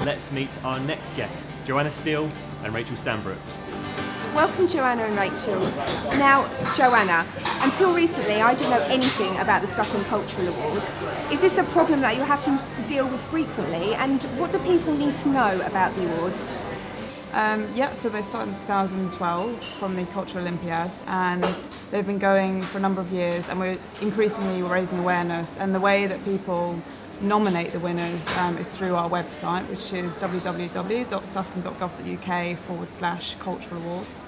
let's meet our next guests, Joanna Steele and Rachel Sambrooks. Welcome, Joanna and Rachel. Now, Joanna, until recently I didn't know anything about the Sutton Cultural Awards. Is this a problem that you're having to deal with frequently, and what do people need to know about the awards? So they started in 2012 from the Cultural Olympiad, and they've been going for a number of years, and we're increasingly raising awareness. And the way that people nominate the winners is through our website, which is www.sutton.gov.uk/cultural awards.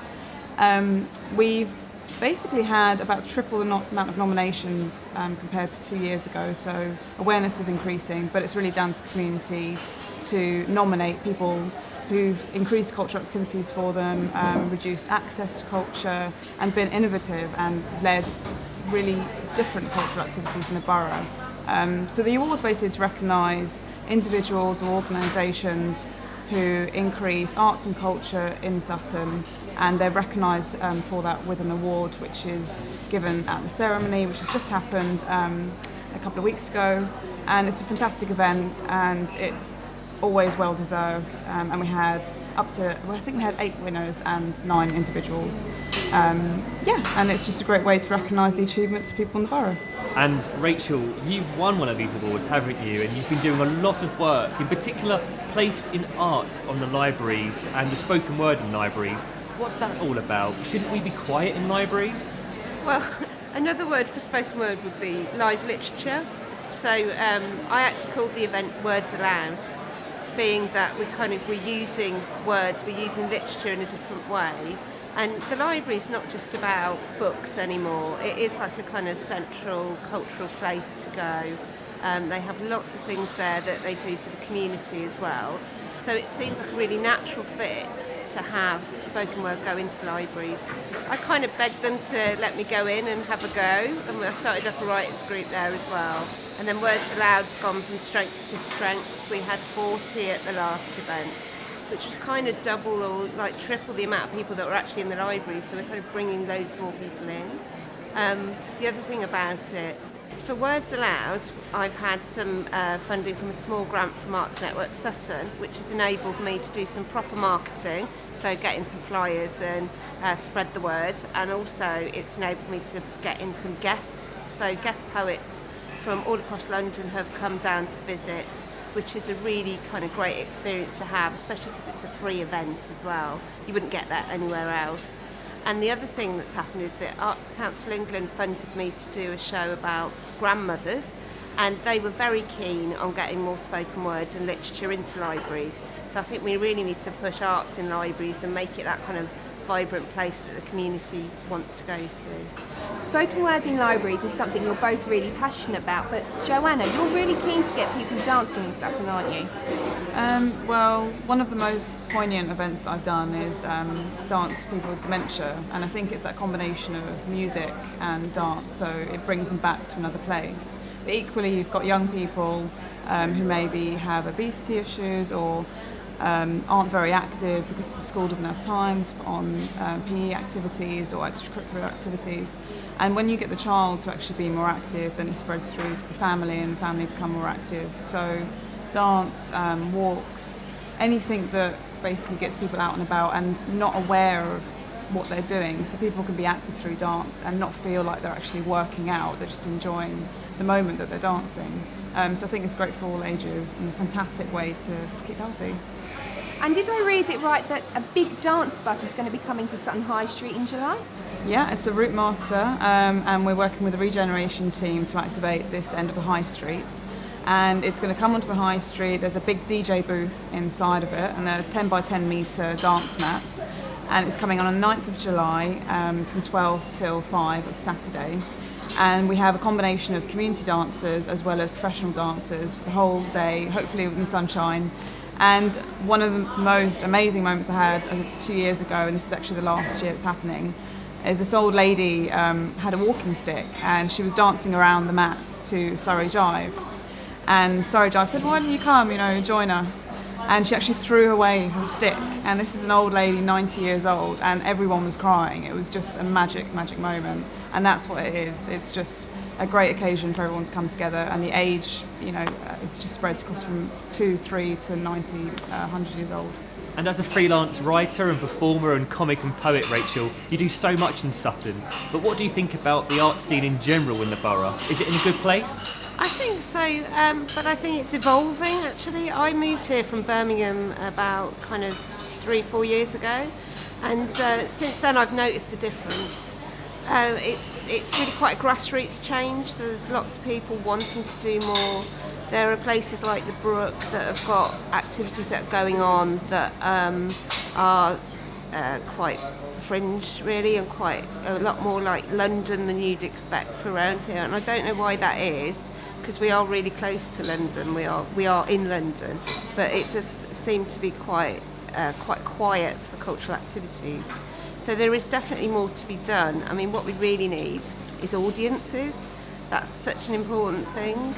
We've basically had about triple the amount of nominations compared to 2 years ago, so awareness is increasing, but it's really down to the community to nominate people who've increased cultural activities for them, reduced access to culture, and been innovative and led really different cultural activities in the borough. So the awards basically to recognise individuals or organisations who increase arts and culture in Sutton, and they're recognised for that with an award which is given at the ceremony, which has just happened a couple of weeks ago. And it's a fantastic event, and it's always well deserved, and we had I think we had 8 winners and 9 individuals. And it's just a great way to recognise the achievements of people in the borough. And Rachel, you've won one of these awards, haven't you? And you've been doing a lot of work, in particular placed in art on the libraries and the spoken word in libraries. What's that all about? Shouldn't we be quiet in libraries? Well, another word for spoken word would be live literature. So I actually called the event Words Aloud, being that we're using words, we're using literature in a different way. And the library is not just about books anymore, it is like a kind of central cultural place to go. They have lots of things there that they do for the community as well. So it seems like a really natural fit to have spoken word go into libraries. I kind of begged them to let me go in and have a go, and I started up a writers group there as well. And then Words Aloud's gone from strength to strength. We had 40 at the last event, which was kind of double or like triple the amount of people that were actually in the library, so we're kind of bringing loads more people in. The other thing about it, for Words Aloud, I've had some funding from a small grant from Arts Network Sutton, which has enabled me to do some proper marketing, so get in some flyers and spread the word, and also it's enabled me to get in some guests, so guest poets from all across London have come down to visit, which is a really kind of great experience to have, especially because it's a free event as well. You wouldn't get that anywhere else. And the other thing that's happened is that Arts Council England funded me to do a show about grandmothers, and they were very keen on getting more spoken words and literature into libraries. So I think we really need to push arts in libraries and make it that kind of vibrant place that the community wants to go to. Spoken word in libraries is something you're both really passionate about, but Joanna, you're really keen to get people dancing in Sutton, aren't you? Well, one of the most poignant events that I've done is dance for people with dementia, and I think it's that combination of music and dance, so it brings them back to another place. But equally, you've got young people who maybe have obesity issues or aren't very active because the school doesn't have time to put on PE activities or extracurricular activities. And when you get the child to actually be more active, then it spreads through to the family, and the family become more active. So dance, walks, anything that basically gets people out and about and not aware of what they're doing, so people can be active through dance and not feel like they're actually working out, they're just enjoying the moment that they're dancing. So I think it's great for all ages and a fantastic way to keep healthy. And did I read it right that a big dance bus is going to be coming to Sutton High Street in July? Yeah, it's a route master, and we're working with the regeneration team to activate this end of the High Street. And it's going to come onto the High Street. There's a big DJ booth inside of it, and there are 10 by 10 metre dance mats. And it's coming on the 9th of July from 12 till 5, it's Saturday. And we have a combination of community dancers as well as professional dancers for the whole day, hopefully in the sunshine. And one of the most amazing moments I had 2 years ago, and this is actually the last year it's happening, is this old lady had a walking stick and she was dancing around the mats to Surrey Jive. And Surrey Jive said, "Why don't you come, join us?" And she actually threw away her stick. And this is an old lady, 90 years old, and everyone was crying. It was just a magic moment. And that's what it is. It's just a great occasion for everyone to come together, and the age, it's just spreads across from 2, 3 to 90, 100 years old. And as a freelance writer and performer and comic and poet, Rachel, you do so much in Sutton. But what do you think about the art scene in general in the borough? Is it in a good place? I think so, but I think it's evolving actually. I moved here from Birmingham about kind of 3-4 years ago, and since then I've noticed a difference. It's really quite a grassroots change. There's lots of people wanting to do more. There are places like the Brook that have got activities that are going on that are quite fringe really, and quite a lot more like London than you'd expect for around here. And I don't know why that is, because we are really close to London. We are in London, but it does seem to be quite quiet for cultural activities. So there is definitely more to be done. I mean, what we really need is audiences. That's such an important thing.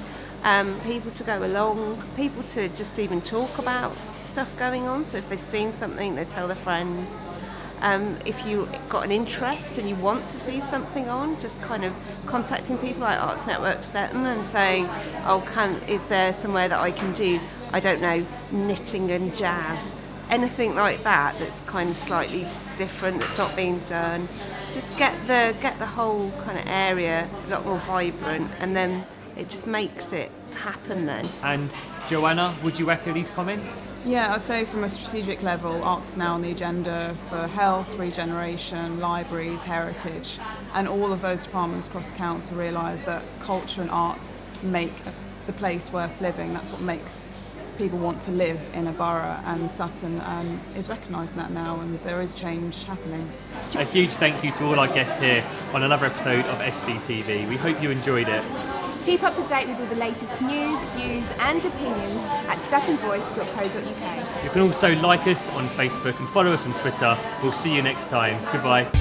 People to go along, people to just even talk about stuff going on. So if they've seen something, they tell their friends. If you've got an interest and you want to see something on, just kind of contacting people like Arts Network Sutton and saying, is there somewhere that I can do, I don't know, knitting and jazz, anything like that that's kind of slightly different, that's not being done. Just get the whole kind of area a lot more vibrant, and then it just makes it happen then. And Joanna, would you echo these comments? Yeah, I'd say from a strategic level, art's now on the agenda for health, regeneration, libraries, heritage, and all of those departments across the council realise that culture and arts make the place worth living. That's what makes people want to live in a borough, and Sutton is recognising that now, and there is change happening. A huge thank you to all our guests here on another episode of SVTV. We hope you enjoyed it. Keep up to date with all the latest news, views and opinions at suttonvoice.co.uk. You can also like us on Facebook and follow us on Twitter. We'll see you next time. Goodbye.